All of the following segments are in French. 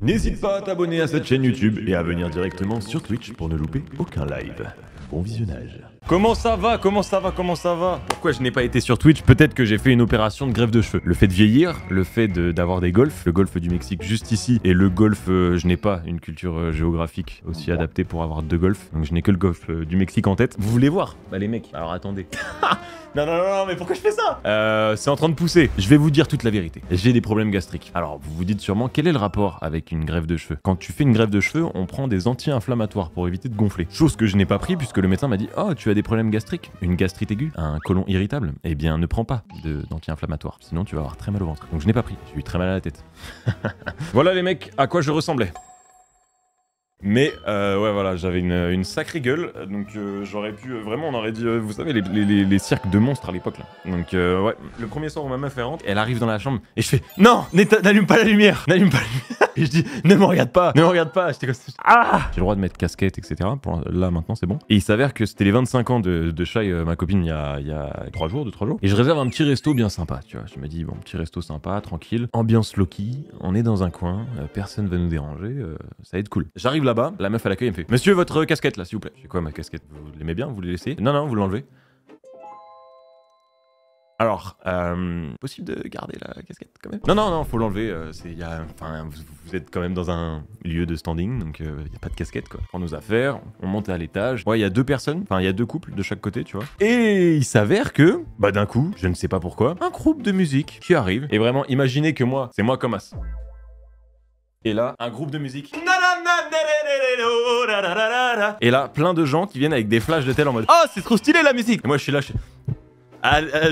N'hésite pas à t'abonner à cette chaîne YouTube et à venir directement sur Twitch pour ne louper aucun live. Bon visionnage. Comment ça va? Comment ça va? Comment ça va? Pourquoi je n'ai pas été sur Twitch? Peut-être que j'ai fait une opération de greffe de cheveux. Le fait de vieillir, le fait d'avoir des golfs, le golfe du Mexique juste ici, et le golf, je n'ai pas une culture géographique aussi adaptée pour avoir deux golfs, donc je n'ai que le golfe du Mexique en tête. Vous voulez voir? Bah les mecs, alors attendez. Non, mais pourquoi je fais ça? C'est en train de pousser. Je vais vous dire toute la vérité. J'ai des problèmes gastriques. Alors, vous vous dites sûrement, quel est le rapport avec une greffe de cheveux? Quand tu fais une greffe de cheveux, on prend des anti-inflammatoires pour éviter de gonfler. Chose que je n'ai pas pris puisque le médecin m'a dit « Oh, tu as des problèmes gastriques? Une gastrite aiguë? Un côlon irritable? Eh bien, ne prends pas d'anti-inflammatoires. Sinon, tu vas avoir très mal au ventre. » Donc, je n'ai pas pris. J'ai eu très mal à la tête. Voilà les mecs, à quoi je ressemblais. Mais ouais voilà, j'avais une sacrée gueule, donc j'aurais pu, vraiment on aurait dit, vous savez les cirques de monstres à l'époque là. Donc ouais, le premier soir où ma meuf rentre, elle arrive dans la chambre et je fais « Non, n'allume pas la lumière, n'allume pas la lumière !» Et je dis « Ne me regarde pas, ne me regarde pas !» J'étais comme ça, ah. J'ai le droit de mettre casquette, etc. Pour, là maintenant c'est bon. Et il s'avère que c'était les 25 ans de Shai, ma copine, il y a 3 jours, 2-3 jours. Et je réserve un petit resto bien sympa, tu vois. Je me dis, bon, petit resto sympa, tranquille, ambiance low-key, on est dans un coin, personne va nous déranger, ça va être cool. J'arrive là-bas, la meuf à l'accueil, elle me fait « Monsieur, votre casquette là, s'il vous plaît. » Je fais « Quoi, ma casquette? Vous l'aimez bien? Vous voulez laisser? » « Non, non, vous l'enlevez. » Alors, possible de garder la casquette quand même? Non, faut l'enlever, enfin, vous êtes quand même dans un lieu de standing, donc il n'y a pas de casquette quoi. On prend nos affaires, on monte à l'étage. Ouais, il y a 2 personnes, enfin il y a 2 couples de chaque côté, tu vois. Et il s'avère que, bah d'un coup, je ne sais pas pourquoi, un groupe de musique qui arrive. Et vraiment, imaginez que moi, c'est moi comme As. Et là, un groupe de musique. Et là, plein de gens qui viennent avec des flashs de tel en mode « Oh, c'est trop stylé la musique !» Et moi, je suis là,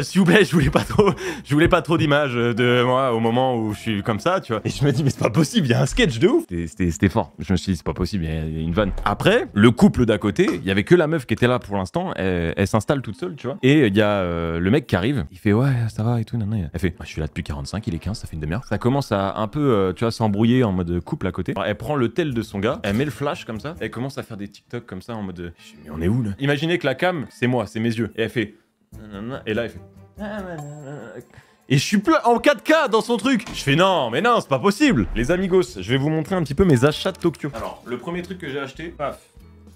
s'il vous plaît, je voulais pas trop d'images de moi au moment où je suis comme ça, tu vois. Et je me dis, mais c'est pas possible, il y a un sketch de ouf. C'était fort. Je me suis dit, c'est pas possible, il y a une vanne. Après, le couple d'à côté, il y avait que la meuf qui était là pour l'instant, elle s'installe toute seule, tu vois. Et il y a le mec qui arrive, il fait, ouais, ça va et tout, nan. Elle fait, je suis là depuis 45, il est 15, ça fait une demi-heure. Ça commence à un peu, tu vois, s'embrouiller en mode couple à côté. Alors, elle prend le tel de son gars, elle met le flash comme ça, elle commence à faire des TikTok comme ça en mode, mais on est où là? Imaginez que la cam, c'est moi, c'est mes yeux. Et elle fait, et là, il fait. Et je suis en 4K dans son truc. Je fais non, mais non, c'est pas possible. Les amigos, je vais vous montrer un petit peu mes achats de Tokyo. Alors, le premier truc que j'ai acheté, paf.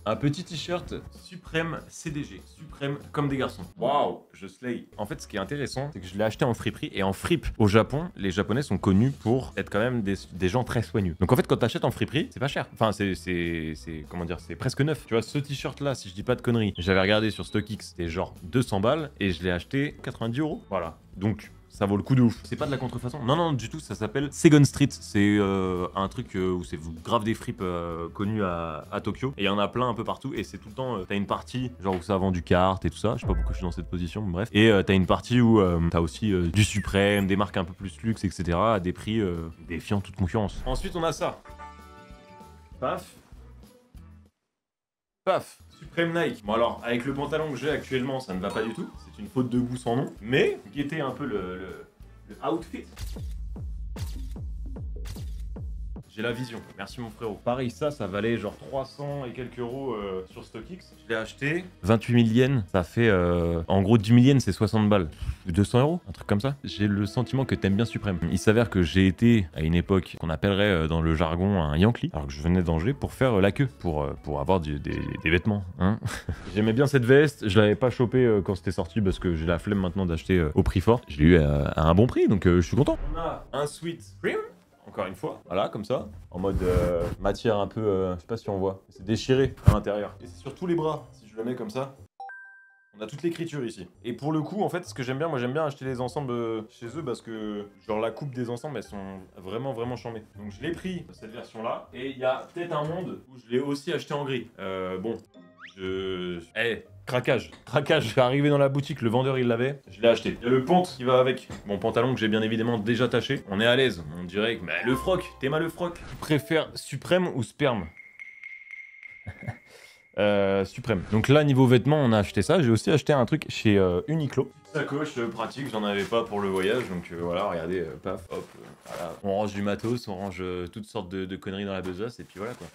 Un petit t-shirt Suprême CDG. Suprême comme des garçons. Waouh, je slay. En fait, ce qui est intéressant, c'est que je l'ai acheté en friperie. Et en fripe, au Japon, les Japonais sont connus pour être quand même des gens très soigneux. Donc en fait, quand t'achètes en friperie, c'est pas cher. Enfin, comment dire, c'est presque neuf. Tu vois, ce t-shirt là, si je dis pas de conneries, j'avais regardé sur StockX, c'était genre 200 balles. Et je l'ai acheté 90 €. Voilà. Donc, ça vaut le coup de ouf. C'est pas de la contrefaçon. Non, du tout, ça s'appelle Second Street. C'est un truc où c'est grave des fripes connus à Tokyo. Et il y en a plein un peu partout. Et c'est tout le temps, t'as une partie genre où ça vend du kart et tout ça. Je sais pas pourquoi je suis dans cette position, mais bref. Et t'as une partie où t'as aussi du Suprême, des marques un peu plus luxe, etc. à des prix défiant toute concurrence. Ensuite, on a ça. Paf. Paf. Suprême Nike. Bon alors, avec le pantalon que j'ai actuellement, ça ne va pas du tout. C'est une faute de goût sans nom. Mais, guettez un peu le outfit. J'ai la vision. Merci mon frérot. Pareil, ça valait genre 300 et quelques euros sur StockX. Je l'ai acheté. 28 000 yens. Ça fait, en gros, 10 000 yens, c'est 60 balles. 200 €, un truc comme ça. J'ai le sentiment que t'aimes bien Suprême. Il s'avère que j'ai été, à une époque, qu'on appellerait dans le jargon un Yankee, alors que je venais d'Angers, pour faire la queue, pour avoir des vêtements. Hein. J'aimais bien cette veste. Je l'avais pas chopée quand c'était sorti, parce que j'ai la flemme maintenant d'acheter au prix fort. Je l'ai eu à un bon prix, donc je suis content. On a un sweat Supreme. Encore une fois, voilà, comme ça, en mode matière un peu, je sais pas si on voit, c'est déchiré à l'intérieur. Et c'est sur tous les bras, si je le mets comme ça, on a toute l'écriture ici. Et pour le coup, en fait, ce que j'aime bien, moi j'aime bien acheter les ensembles chez eux parce que, genre la coupe des ensembles, elles sont vraiment chambées. Donc je l'ai pris, cette version-là, et il y a peut-être un monde où je l'ai aussi acheté en gris. Bon, craquage. Je suis arrivé dans la boutique, le vendeur il l'avait, je l'ai acheté. Il y a le pente qui va avec, mon pantalon que j'ai bien évidemment déjà taché. On est à l'aise, on dirait que bah, le froc, t'es mal le froc. Tu préfères Suprême ou sperme? Suprême. Donc là, niveau vêtements, on a acheté ça. J'ai aussi acheté un truc chez Uniqlo. Sacoche pratique, j'en avais pas pour le voyage, donc voilà, regardez, paf, hop, voilà. On range du matos, on range toutes sortes de conneries dans la besace, et puis voilà quoi.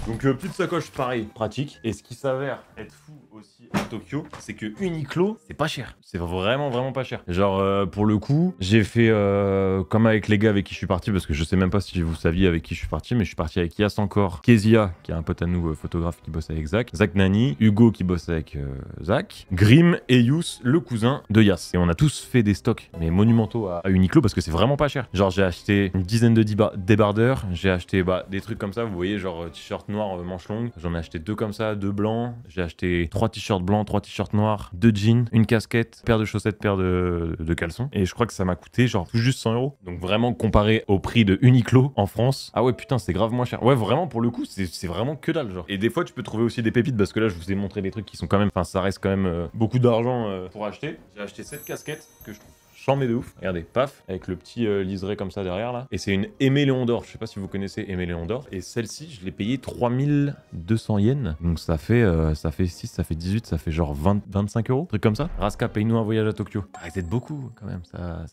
Donc petite sacoche pareil, pratique. Et ce qui s'avère être fou aussi à Tokyo, c'est que Uniqlo, c'est pas cher. C'est vraiment pas cher. Genre, pour le coup, j'ai fait comme avec les gars avec qui je suis parti, parce que je sais même pas si vous saviez avec qui je suis parti, mais je suis parti avec Yas encore, Kezia, qui est un pote à nous, photographe qui bosse avec Zach, Zach Nani, Hugo qui bosse avec Zach, Grim et Yous, le cousin de Yas. Et on a tous fait des stocks, mais monumentaux à Uniqlo, parce que c'est vraiment pas cher. Genre, j'ai acheté une dizaine de débardeurs, j'ai acheté des trucs comme ça, vous voyez, genre t-shirt noir, manche longue. J'en ai acheté 2 comme ça, 2 blancs. J'ai acheté 3 t-shirts blancs, 3 t-shirts noirs, 2 jeans, une casquette, paire de chaussettes, paire de caleçons. Et je crois que ça m'a coûté genre tout juste 100 €. Donc vraiment comparé au prix de Uniqlo en France, ah ouais putain, c'est grave moins cher. Ouais, vraiment pour le coup, c'est vraiment que dalle genre. Et des fois tu peux trouver aussi des pépites, parce que là je vous ai montré des trucs qui sont quand même, enfin ça reste quand même beaucoup d'argent pour acheter. J'ai acheté cette casquette que je trouve chambé de ouf. Regardez, paf, avec le petit liseré comme ça derrière là. Et c'est une Aimé Léon d'Or. Je sais pas si vous connaissez Aimé Léon d'Or. Et celle-ci, je l'ai payée 3200 yens. Donc ça fait 6, ça fait 18, ça fait genre 25 €. Truc comme ça. Raska, paye-nous un voyage à Tokyo. Arrêtez de beaucoup quand même. Ça va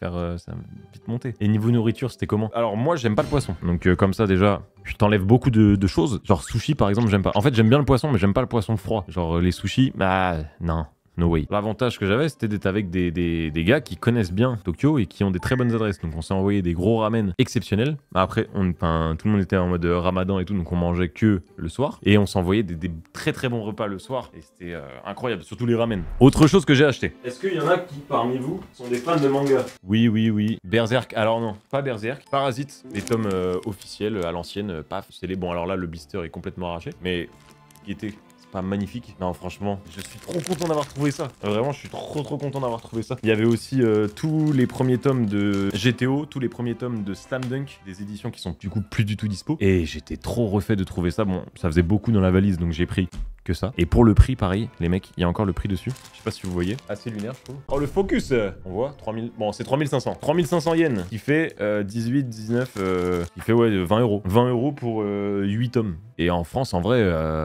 faire ça va vite monter. Et niveau nourriture, c'était comment? Alors moi, j'aime pas le poisson. Donc comme ça déjà, je t'enlève beaucoup de choses. Genre sushi par exemple, j'aime pas. En fait, j'aime bien le poisson, mais j'aime pas le poisson froid. Genre les sushis, bah non. No way. L'avantage que j'avais, c'était d'être avec des gars qui connaissent bien Tokyo et qui ont des très bonnes adresses. Donc on s'est envoyé des gros ramen exceptionnels. Après, tout le monde était en mode ramadan et tout, donc on mangeait que le soir. Et on s'envoyait des très bons repas le soir. Et c'était incroyable, surtout les ramen. Autre chose que j'ai acheté. Est-ce qu'il y en a qui, parmi vous, sont des fans de manga? Oui. Berserk, alors non, pas Berserk. Parasite, les tomes officiels à l'ancienne, paf, c'est les bons. Alors là, le blister est complètement arraché. Mais qui était... pas magnifique. Non, franchement, je suis trop content d'avoir trouvé ça. Vraiment, je suis trop content d'avoir trouvé ça. Il y avait aussi tous les premiers tomes de GTO, tous les premiers tomes de Slam Dunk, des éditions qui sont du coup plus du tout dispo. Et j'étais trop refait de trouver ça. Bon, ça faisait beaucoup dans la valise, donc j'ai pris que ça. Et pour le prix, pareil, les mecs, il y a encore le prix dessus. Je sais pas si vous voyez. Assez lunaire, je trouve. Oh, le focus! On voit 3000. Bon, c'est 3500. 3500 yens, qui fait 18, 19, qui fait ouais 20 €. 20 € pour 8 tomes. Et en France, en vrai,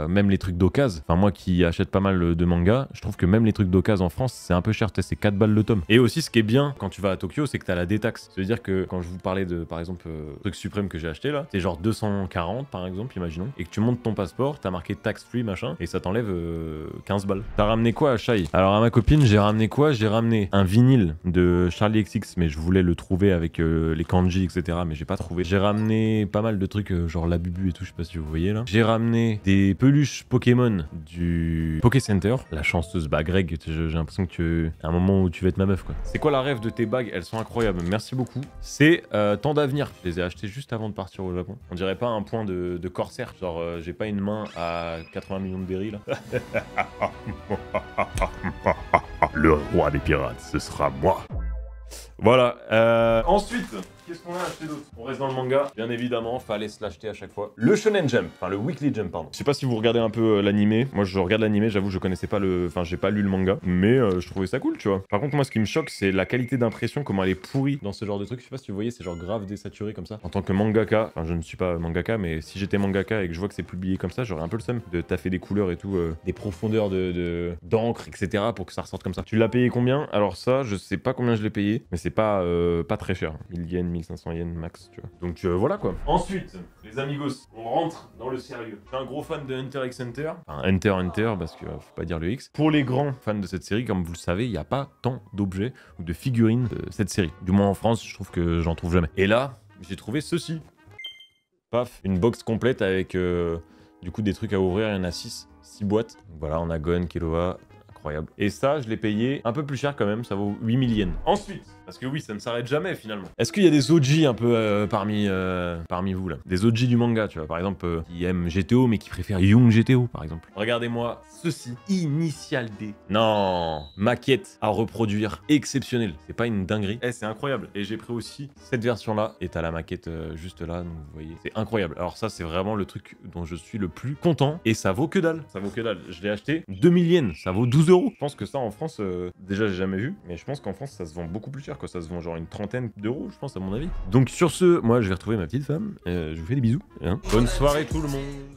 même les trucs d'occasion, enfin moi qui achète pas mal de mangas, je trouve que même les trucs d'occasion en France, c'est un peu cher, c'est 4 balles le tome. Et aussi, ce qui est bien quand tu vas à Tokyo, c'est que t'as la détaxe. Ça veut dire que quand je vous parlais de, par exemple, truc suprême que j'ai acheté là, c'est genre 240 par exemple, imaginons, et que tu montes ton passeport, t'as marqué tax free machin, et ça t'enlève 15 balles. T'as ramené quoi à Shai? Alors à ma copine, j'ai ramené quoi? J'ai ramené un vinyle de Charlie XX, mais je voulais le trouver avec les kanji, etc., mais j'ai pas trouvé. J'ai ramené pas mal de trucs, genre la bubu et tout, je sais pas si vous voyez là. J'ai ramené des peluches Pokémon du Poké Center. La chanceuse, bah Greg, j'ai l'impression que tu un moment où tu vas être ma meuf quoi. C'est quoi la rêve de tes bagues? Elles sont incroyables, merci beaucoup. C'est tant d'avenir. Je les ai achetées juste avant de partir au Japon. On dirait pas un point de corsaire, genre j'ai pas une main à 80 millions de berry là. Le roi des pirates, ce sera moi. Voilà. Ensuite, qu'est-ce qu'on a acheté d'autre? On reste dans le manga. Bien évidemment, fallait se l'acheter à chaque fois. Le Shonen Jump, enfin le Weekly Jump, pardon. Je sais pas si vous regardez un peu l'animé. Moi, je regarde l'animé, j'avoue, je connaissais pas le... Enfin, j'ai pas lu le manga, mais je trouvais ça cool, tu vois. Par contre, moi, ce qui me choque, c'est la qualité d'impression, comment elle est pourrie dans ce genre de truc. Je sais pas si vous voyez, c'est genre grave désaturé comme ça. En tant que mangaka, enfin, je ne suis pas mangaka, mais si j'étais mangaka et que je vois que c'est publié comme ça, j'aurais un peu le seum de taffer des couleurs et tout, des profondeurs d'encre, etc. pour que ça ressorte comme ça. Tu l'as payé combien? Alors ça, je sais pas combien je l'ai payé, mais c'est pas très cher. 1000 yens, 1500 yens max, tu vois. Donc voilà quoi. Ensuite, les amigos, on rentre dans le sérieux. Je suis un gros fan de Hunter x Hunter. Enfin, Hunter, parce que faut pas dire le X. Pour les grands fans de cette série, comme vous le savez, il n'y a pas tant d'objets ou de figurines de cette série. Du moins en France, je trouve que j'en trouve jamais. Et là, j'ai trouvé ceci. Paf, une box complète avec du coup des trucs à ouvrir, il y en a 6 boîtes. Donc, voilà, on a Gon, Killua, incroyable. Et ça, je l'ai payé un peu plus cher quand même, ça vaut 8000 yens. Ensuite, parce que oui, ça ne s'arrête jamais finalement. Est-ce qu'il y a des OG un peu parmi vous là? Des OG du manga, tu vois, par exemple, qui aiment GTO mais qui préfèrent Young GTO par exemple. Regardez-moi ceci, Initial D. Non, maquette à reproduire, exceptionnelle. C'est pas une dinguerie. Eh, c'est incroyable. Et j'ai pris aussi cette version là, et t'as la maquette juste là, donc vous voyez, c'est incroyable. Alors ça, c'est vraiment le truc dont je suis le plus content, et ça vaut que dalle. Ça vaut que dalle. Je l'ai acheté 2000 yens, ça vaut 12 €. Je pense que ça en France, déjà j'ai jamais vu, mais je pense qu'en France ça se vend beaucoup plus cher. Quoi, ça se vend genre une trentaine d'euros, je pense, à mon avis. Donc sur ce, moi je vais retrouver ma petite femme. Je vous fais des bisous. Hein. Bonne soirée tout le monde.